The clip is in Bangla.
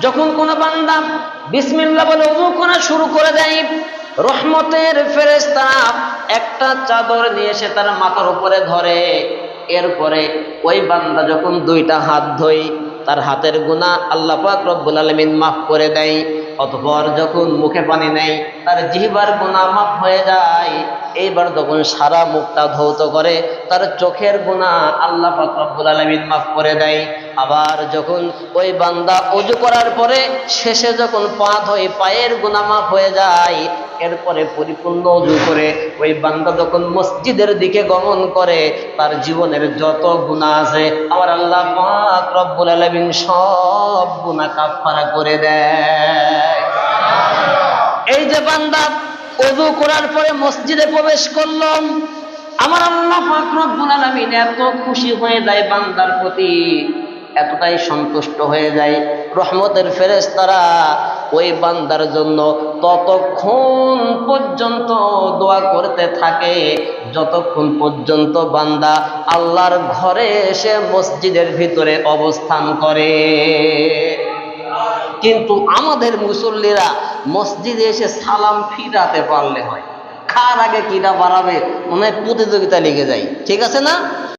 যখন কোন বান্দা বিসমিল্লাহ বলে ওযু করা শুরু করে দেয়, রহমতের ফেরেশতারা একটা চাদর নিয়ে এসে তার মাথার উপরে ধরে। এরপরে ওই বান্দা যখন দুইটা হাত ধোয়, তার হাতের গুনাহ আল্লাহ পাক রব্বুল আলামিন মাফ করে দেয়। অতঃপর যখন মুখে পানি নেয়, তার জিহ্বার গুনাহ মাফ হয়ে যায়। এইবার যখন সারা মুখটা ধৌত করে, তার চোখের গুনাহ আল্লাহ পাক রব্বুল আলামিন মাফ করে দেয়। আবার যখন ওই বান্দা ওযু করার পরে শেষে যখন পা ধোয়, পায়ের গুনাহ মাফ হয়ে যায়। এরপরে পরিপূর্ণ ওযু করে ওই বান্দা যখন মসজিদের দিকে গমন করে, তার জীবনের যত গুনাহ আছে আমার আল্লাহ পাক রব্বুল আলামিন সব গুনাহ কাফারা করে দেয়। এই যে বান্দা ওযু করার পরে মসজিদে প্রবেশ করলো, আমার আল্লাহ পাক রব্বুল আলামিন এত খুশি হয়ে যায় বান্দার প্রতি, এতটাই সন্তুষ্ট হয়ে যায়, রহমতের ফেরেশতারা ওই বান্দার জন্য ততক্ষণ পর্যন্ত দোয়া করতে থাকে যতক্ষণ পর্যন্ত বান্দা আল্লাহর ঘরে এসে মসজিদের ভিতরে অবস্থান করে। কিন্তু আমাদের মুসল্লিরা মসজিদে এসে সালাম ফিরাতে পারলে হয়, কার আগে কিটা বাড়াবে মনে হয় প্রতিযোগিতা লেগে যায়। ঠিক আছে না?